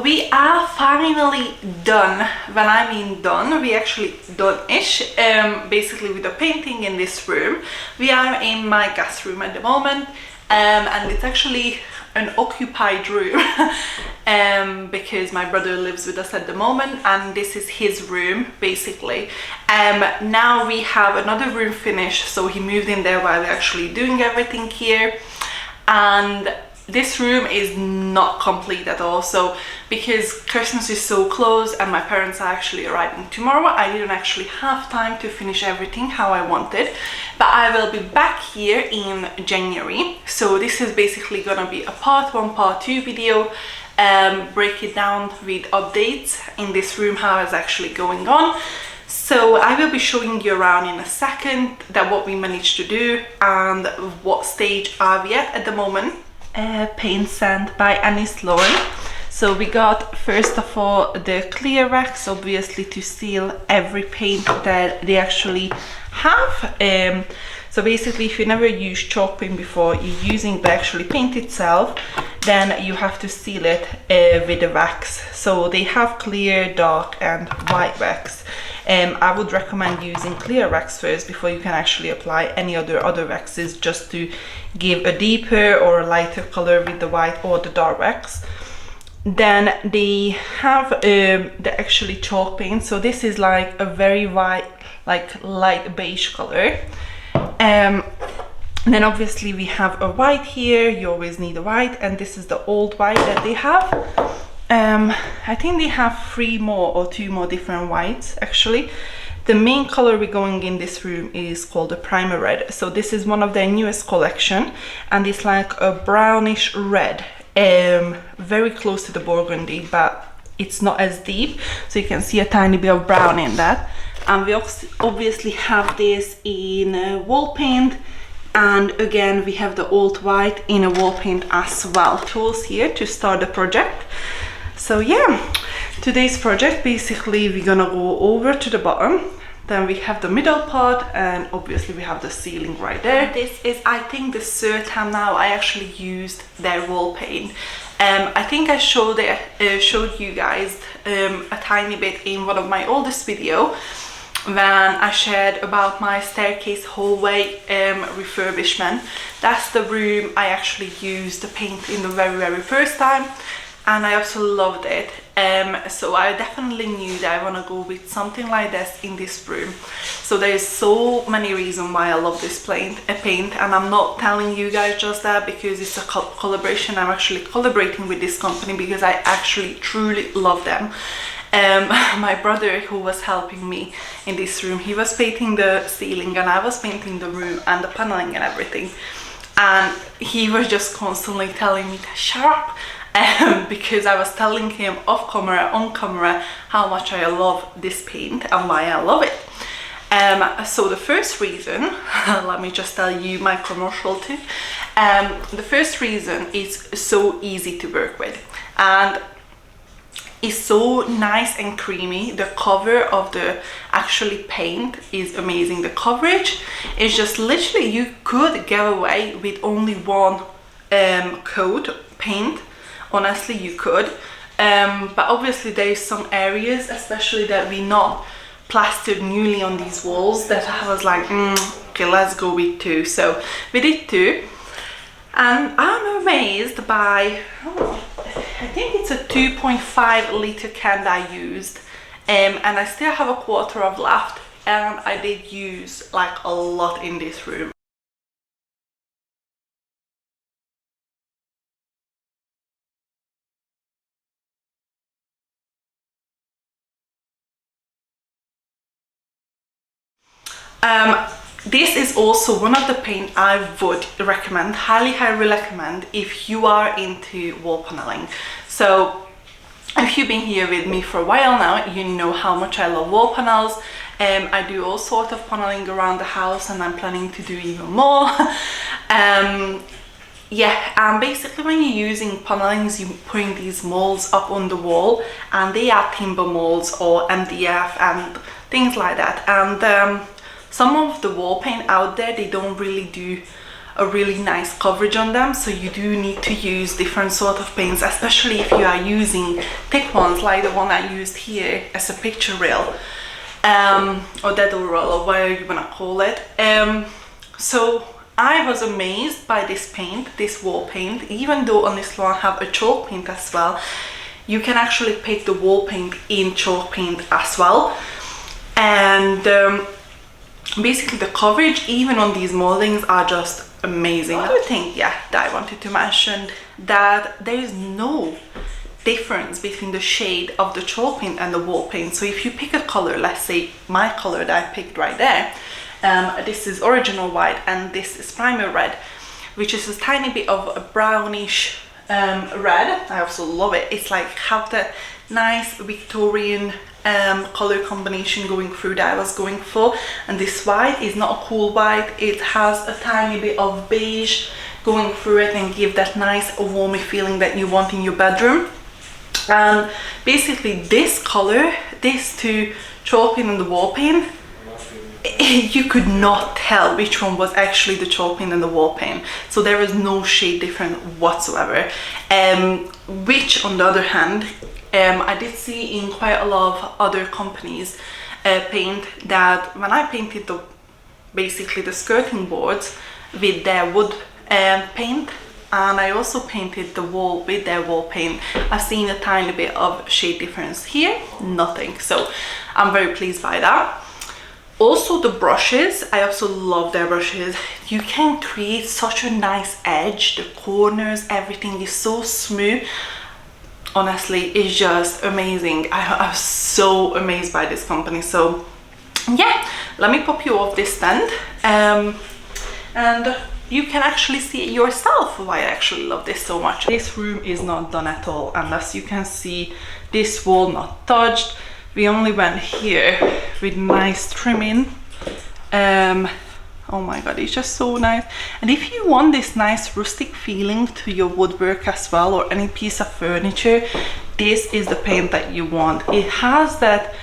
we are finally done. When I mean done, we actually done-ish, basically with the painting in this room. We are in my guest room at the moment, and it's actually an occupied room because my brother lives with us at the moment, and this is his room basically. Now we have another room finished, so he moved in there while we're actually doing everything here. And this room is not complete at all, so because Christmas is so close and my parents are actually arriving tomorrow, I didn't actually have time to finish everything how I wanted, but I will be back here in January. So this is basically gonna be a part 1 part 2 video, break it down with updates in this room, how is actually going on. So I will be showing you around in a second that what we managed to do and what stage are we at the moment. Paint sent by Sloan. So we got first of all the clear wax, obviously to seal every paint that they actually have. So basically, if you never used chalk paint before, you're using the actually paint itself, then you have to seal it with the wax. So they have clear, dark and white wax. I would recommend using clear wax first before you can actually apply any other waxes, just to give a deeper or a lighter color with the white or the dark wax. Then they have the actually chalk paint. So this is like a very white, like light beige color. Then obviously we have a white here. You always need a white, and this is the old white that they have. I think they have 3 more or 2 more different whites actually. The main color we're going in this room is called the primer red. So this is one of their newest collection, and it's like a brownish red, very close to the burgundy, but it's not as deep, so you can see a tiny bit of brown in that. And we obviously have this in wall paint, and again we have the old white in a wall paint as well. Tools here to start the project. So yeah, today's project, basically we're gonna go over to the bottom, then we have the middle part, and obviously we have the ceiling right there. This is, I think, the 3rd time now I actually used their wall paint. I think I showed you guys a tiny bit in one of my oldest video when I shared about my staircase hallway refurbishment. That's the room I actually used the paint in the very first time, and I absolutely loved it. So I definitely knew that I want to go with something like this in this room. So there's so many reasons why I love this paint, and I'm not telling you guys just that because it's a collaboration. I'm actually collaborating with this company because I actually truly love them. My brother, who was helping me in this room, he was painting the ceiling and I was painting the room and the paneling and everything, and he was just constantly telling me to shut up. Because I was telling him off camera, on camera, how much I love this paint and why I love it. So the first reason, let me just tell you my commercial too. The first reason is so easy to work with, and it's so nice and creamy. The cover of the actually paint is amazing. The coverage is just literally, you could get away with only one coat paint. Honestly, you could, but obviously there is some areas, especially that we not plastered newly on these walls, that I was like, okay, let's go with 2. So we did 2, and I'm amazed by, I think it's a 2.5 liter can that I used, and I still have a quarter of left, and I did use like a lot in this room. This is also one of the paint I would recommend, highly recommend, if you are into wall paneling. So if you've been here with me for a while now, you know how much I love wall panels. I do all sorts of paneling around the house, and I'm planning to do even more. Basically when you're using panelings, you're putting these molds up on the wall, and they are timber molds or MDF and things like that. And some of the wall paint out there, they don't really do a really nice coverage on them, so you do need to use different sort of paints, especially if you are using thick ones like the one I used here as a picture rail, or dado rail, or whatever you want to call it. So I was amazed by this paint, this wall paint. Even though on this one I have a chalk paint as well, you can actually pick the wall paint in chalk paint as well. And basically the coverage even on these moldings are just amazing. Another thing, yeah, that I wanted to mention, that there is no difference between the shade of the chalk paint and the wall paint. So if you pick a color, let's say my color that I picked right there, this is original white and this is primer red, which is a tiny bit of a brownish red. I also love it. It's like have that nice Victorian color combination going through that I was going for. And this white is not a cool white, it has a tiny bit of beige going through it and give that nice warmy feeling that you want in your bedroom. And basically this color, these two chalk paint and the wall paint, you could not tell which one was actually the chalk paint and the wall paint. So there is no shade different whatsoever. Which on the other hand, I did see in quite a lot of other companies paint that when I painted basically the skirting boards with their wood paint, and I also painted the wall with their wall paint, I've seen a tiny bit of shade difference. Here, nothing. So I'm very pleased by that. Also the brushes, I also love their brushes. You can create such a nice edge, the corners, everything is so smooth. Honestly, it's just amazing. I'm so amazed by this company. So yeah, let me pop you off this stand, and you can actually see it yourself why I actually love this so much. This room is not done at all, and as you can see, this wall not touched. We only went here with nice trimming. Oh my god, it's just so nice. And if you want this nice rustic feeling to your woodwork as well, or any piece of furniture, this is the paint that you want. It has that,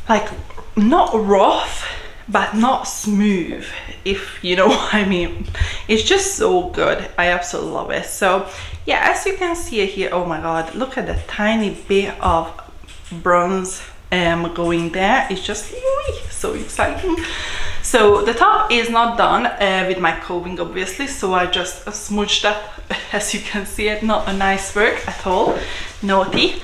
like, not rough but not smooth, if you know what I mean. It's just so good. I absolutely love it. So yeah, as you can see here, oh my god, look at the tiny bit of bronze going there. It's just so exciting. So the top is not done with my combing, obviously, so I just smudged that. As you can see, it not a nice work at all, naughty.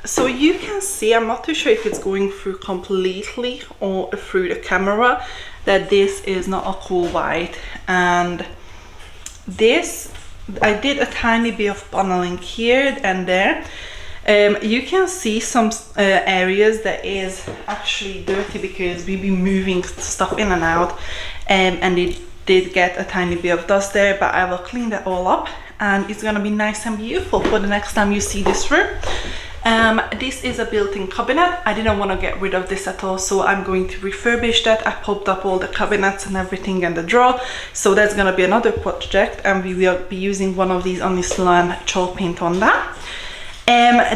So you can see, I'm not too sure if it's going through completely or through the camera, that this is not a cool white. And this, I did a tiny bit of paneling here and there. You can see some areas that is actually dirty because we've been moving stuff in and out, and it did get a tiny bit of dust there, but I will clean that all up and it's gonna be nice and beautiful for the next time you see this room. This is a built-in cabinet. I didn't want to get rid of this at all, so I'm going to refurbish that. I popped up all the cabinets and everything and the drawer, so that's gonna be another project, and we will be using one of these on the Sloan chalk paint on that.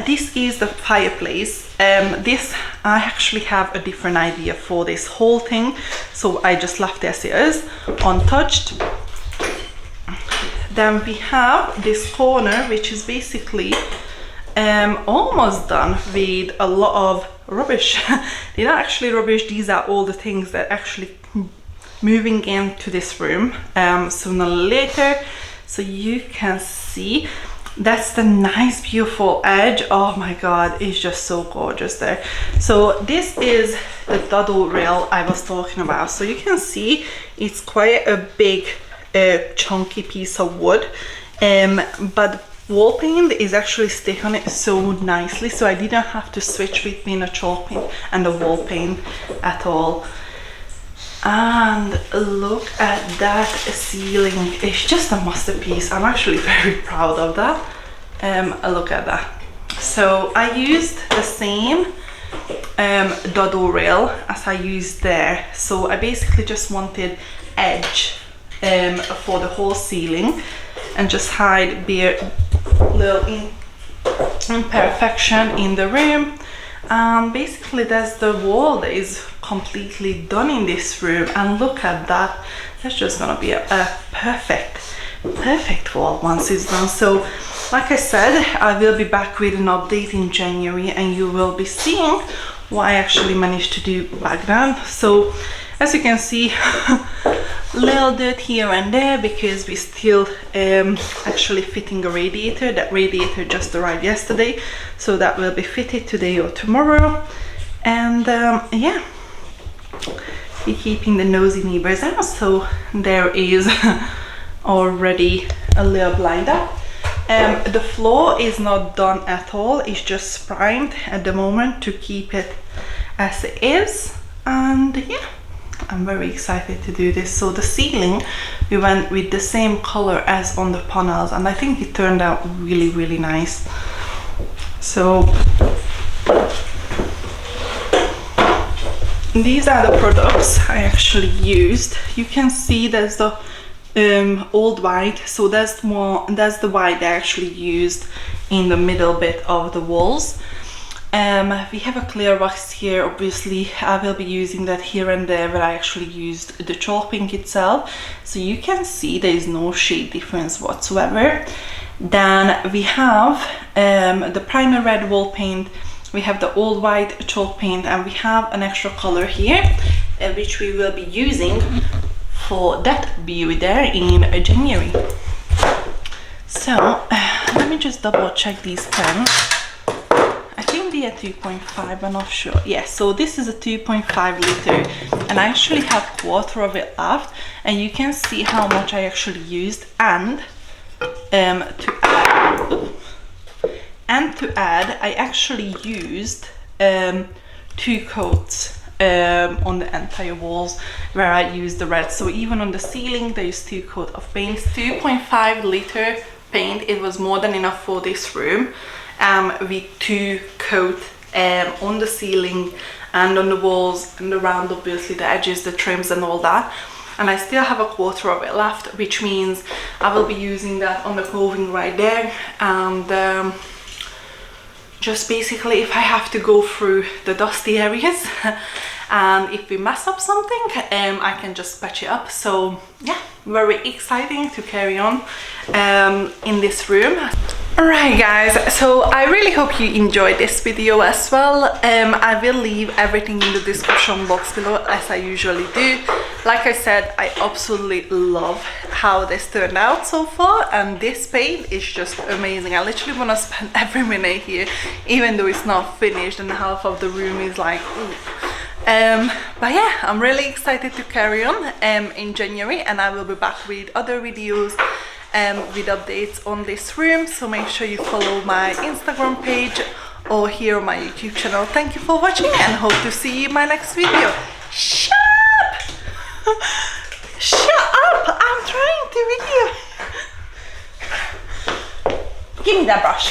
This is the fireplace. This, I actually have a different idea for this whole thing, so I just left it as it is, untouched. Then we have this corner, which is basically almost done with a lot of rubbish. They're not actually rubbish, these are all the things that actually moving into this room sooner or later. So you can see that's the nice beautiful edge. Oh my god, it's just so gorgeous there. So this is the dado rail I was talking about. So you can see it's quite a big chunky piece of wood, but wall paint is actually stick on it so nicely, so I didn't have to switch between a chalk paint and the wall paint at all. And look at that ceiling, it's just a masterpiece. I'm actually very proud of that. Look at that. So I used the same dado rail as I used there, so I basically just wanted edge for the whole ceiling and just hide bare little imperfection in the room. Basically that's the wall that is completely done in this room, and look at that that's just gonna be a perfect wall once it's done. So like I said, I will be back with an update in January, and you will be seeing what I actually managed to do back then. So as you can see, little dirt here and there because we still actually fitting a radiator. That radiator just arrived yesterday, so that will be fitted today or tomorrow. And yeah, be keeping the nosy neighbors out. So there is already a little blind up. The floor is not done at all, it's just primed at the moment to keep it as it is. And yeah, I'm very excited to do this. So the ceiling, we went with the same color as on the panels, and I think it turned out really nice. So these are the products I actually used. You can see there's the old white, so that's the white I actually used in the middle bit of the walls. We have a clear wax here. Obviously I will be using that here and there, but I actually used the chalk pink itself, so you can see there is no shade difference whatsoever. Then we have the primer red wall paint, we have the old white chalk paint, and we have an extra color here which we will be using for that view there in January. So let me just double check these pens. I think they are 2.5, I'm not sure. Yeah, so this is a 2.5 liter, and I actually have a quarter of it left, and you can see how much I actually used. And to add, I actually used 2 coats on the entire walls where I used the red. So even on the ceiling there is 2 coats of paint. 2.5 liter paint, it was more than enough for this room, with 2 coats on the ceiling and on the walls and around, obviously the edges, the trims and all that. And I still have a quarter of it left, which means I will be using that on the clothing right there. And just basically, if I have to go through the dusty areas and if we mess up something, I can just patch it up. So yeah, very exciting to carry on in this room. Alright guys, so I really hope you enjoyed this video as well. I will leave everything in the description box below as I usually do. Like I said, I absolutely love how this turned out so far, and this paint is just amazing. I literally want to spend every minute here, even though it's not finished and half of the room is like ooh. But yeah, I'm really excited to carry on in January, and I will be back with other videos with updates on this room. So make sure you follow my Instagram page or here on my YouTube channel. Thank you for watching, and hope to see you in my next video. Shut up! Shut up! I'm trying to video. Give me that brush.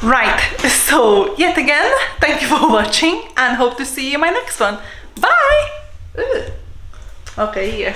Right, so yet again, thank you for watching, and hope to see you in my next one. Bye! Ugh. Okay, here.